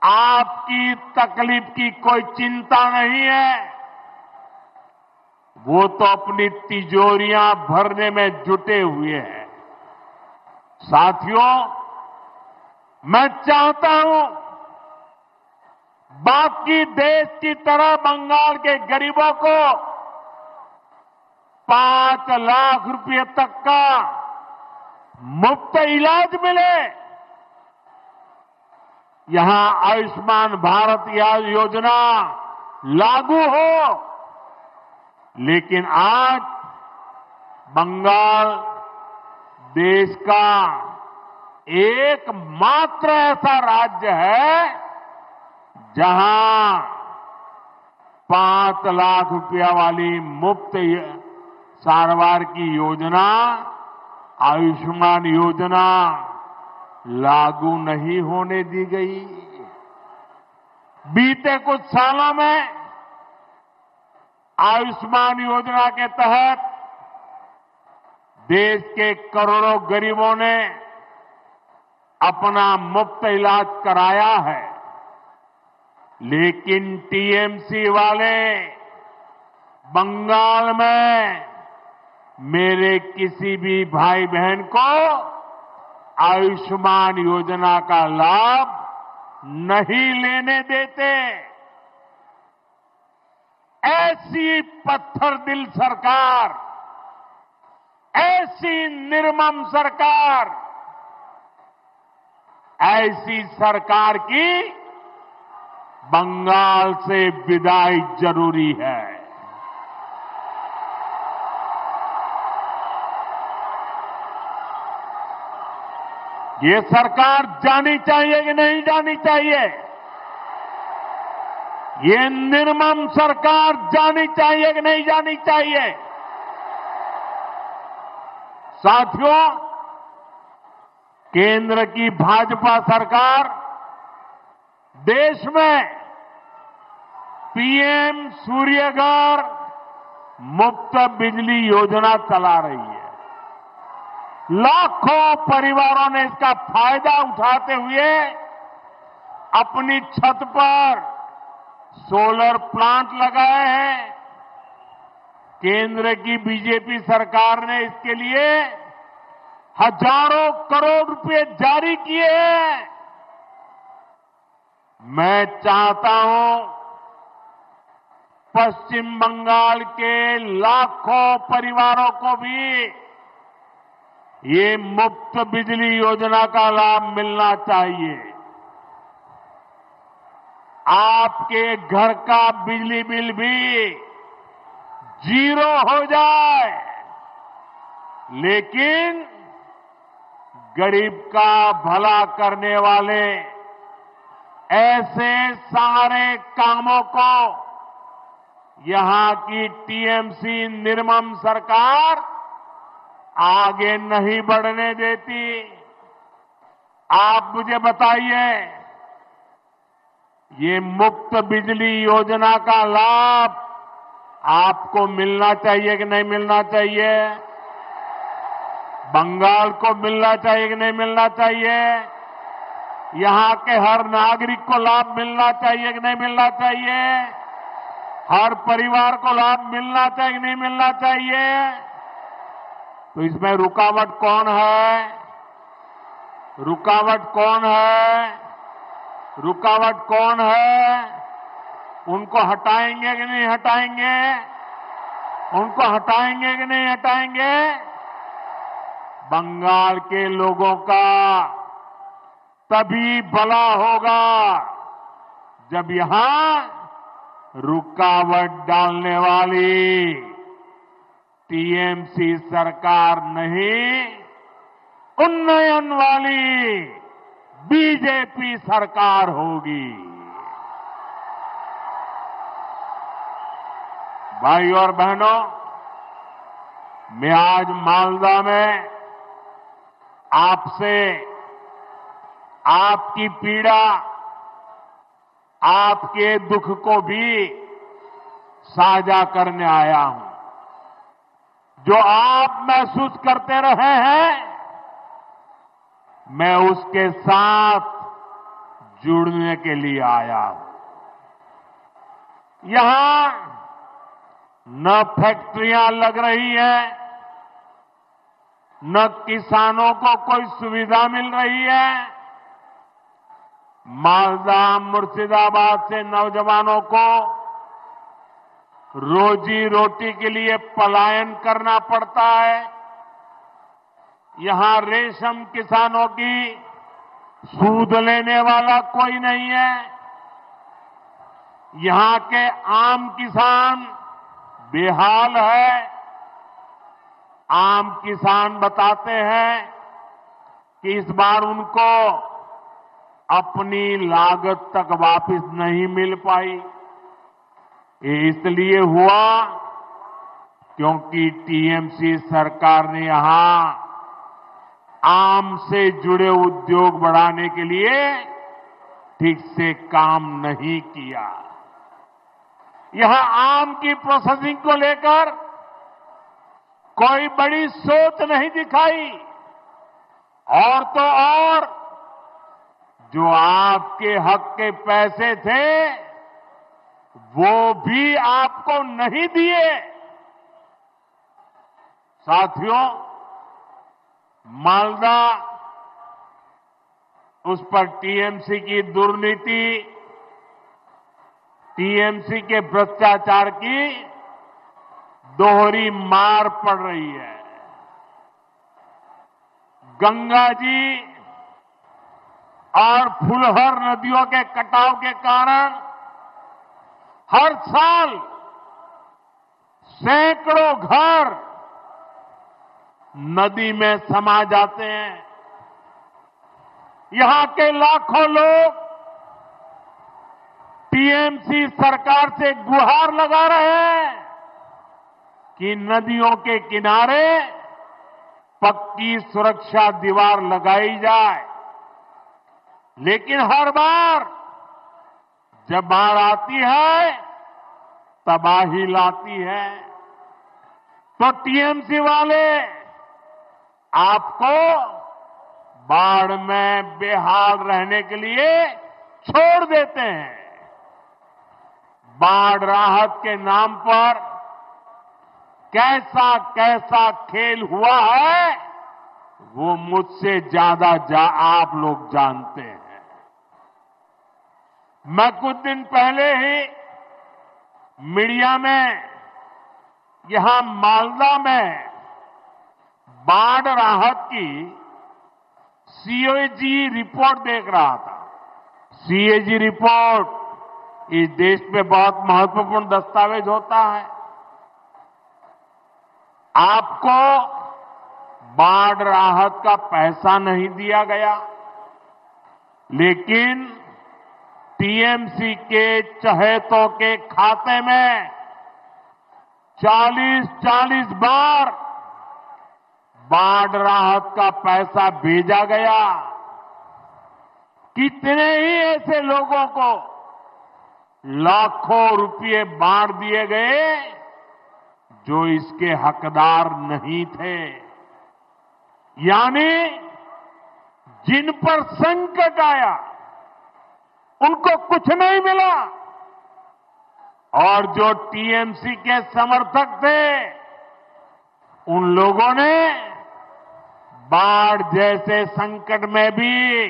आपकी तकलीफ की कोई चिंता नहीं है। वो तो अपनी तिजोरियां भरने में जुटे हुए हैं। साथियों, मैं चाहता हूं बाकी देश की तरह बंगाल के गरीबों को 5 लाख रुपए तक का मुफ्त इलाज मिले। यहां आयुष्मान भारत योजना लागू हो। लेकिन आज बंगाल देश का एकमात्र ऐसा राज्य है जहां 5 लाख रुपया वाली मुफ्त सारवार की योजना, आयुष्मान योजना लागू नहीं होने दी गई। बीते कुछ सालों में आयुष्मान योजना के तहत देश के करोड़ों गरीबों ने अपना मुफ्त इलाज कराया है। लेकिन टीएमसी वाले बंगाल में मेरे किसी भी भाई बहन को आयुष्मान योजना का लाभ नहीं लेने देते। ऐसी पत्थरदिल सरकार, ऐसी निर्मम सरकार, ऐसी सरकार की बंगाल से विदाई जरूरी है। ये सरकार जानी चाहिए कि नहीं जानी चाहिए? ये निर्मम सरकार जानी चाहिए कि नहीं जानी चाहिए? साथियों, केंद्र की भाजपा सरकार देश में पीएम सूर्यघर मुफ्त बिजली योजना चला रही है। लाखों परिवारों ने इसका फायदा उठाते हुए अपनी छत पर सोलर प्लांट लगाए हैं। केंद्र की बीजेपी सरकार ने इसके लिए हजारों करोड़ रुपए जारी किए हैं। मैं चाहता हूं पश्चिम बंगाल के लाखों परिवारों को भी ये मुफ्त बिजली योजना का लाभ मिलना चाहिए। आपके घर का बिजली बिल भी 0 हो जाए, लेकिन गरीब का भला करने वाले ऐसे सारे कामों को यहां की टीएमसी निर्मम सरकार आगे नहीं बढ़ने देती। आप मुझे बताइए, ये मुफ्त बिजली योजना का लाभ आपको मिलना चाहिए कि नहीं मिलना चाहिए? बंगाल को मिलना चाहिए कि नहीं मिलना चाहिए? यहां के हर नागरिक को लाभ मिलना चाहिए कि नहीं मिलना चाहिए? हर परिवार को लाभ मिलना चाहिए कि नहीं मिलना चाहिए? तो इसमें रुकावट कौन है? रुकावट कौन है? रुकावट कौन है? उनको हटाएंगे कि नहीं हटाएंगे? उनको हटाएंगे कि नहीं हटाएंगे? बंगाल के लोगों का तभी भला होगा जब यहां रुकावट डालने वाली टीएमसी सरकार नहीं, उन्नयन वाली बीजेपी सरकार होगी। भाई और बहनों, मैं आज मालदा में आपसे आपकी पीड़ा, आपके दुख को भी साझा करने आया हूं। जो आप महसूस करते रहे हैं, मैं उसके साथ जुड़ने के लिए आया हूं। यहां न फैक्ट्रियां लग रही हैं, न किसानों को कोई सुविधा मिल रही है। मालदा मुर्शिदाबाद से नौजवानों को रोजी रोटी के लिए पलायन करना पड़ता है। यहां रेशम किसानों की सूद लेने वाला कोई नहीं है। यहां के आम किसान बेहाल है। आम किसान बताते हैं कि इस बार उनको अपनी लागत तक वापस नहीं मिल पाई। ये इसलिए हुआ क्योंकि टीएमसी सरकार ने यहां आम से जुड़े उद्योग बढ़ाने के लिए ठीक से काम नहीं किया। यहां आम की प्रोसेसिंग को लेकर कोई बड़ी सोच नहीं दिखाई। और तो और जो आपके हक के पैसे थे वो भी आपको नहीं दिए। साथियों, मालदा उस पर टीएमसी की दुर्नीति, टीएमसी के भ्रष्टाचार की दोहरी मार पड़ रही है। गंगा जी और फुलहर नदियों के कटाव के कारण हर साल सैकड़ों घर नदी में समा जाते हैं। यहां के लाखों लोग टीएमसी सरकार से गुहार लगा रहे हैं कि नदियों के किनारे पक्की सुरक्षा दीवार लगाई जाए। लेकिन हर बार जब बाढ़ आती है तबाही लाती है। तो टीएमसी वाले आपको बाढ़ में बेहाल रहने के लिए छोड़ देते हैं। बाढ़ राहत के नाम पर कैसा कैसा खेल हुआ है वो मुझसे ज्यादा आप लोग जानते हैं। मैं कुछ दिन पहले ही मीडिया में यहां मालदा में बाढ़ राहत की सीएजी रिपोर्ट देख रहा था। सीएजी रिपोर्ट इस देश में बहुत महत्वपूर्ण दस्तावेज होता है। आपको बाढ़ राहत का पैसा नहीं दिया गया, लेकिन टीएमसी के चहेतों के खाते में 40-40 बार बाढ़ राहत का पैसा भेजा गया। कितने ही ऐसे लोगों को लाखों रुपए बांट दिए गए जो इसके हकदार नहीं थे। यानी जिन पर संकट आया उनको कुछ नहीं मिला, और जो टीएमसी के समर्थक थे उन लोगों ने बाढ़ जैसे संकट में भी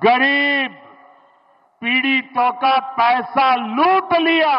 गरीब पीड़ितों का पैसा लूट लिया।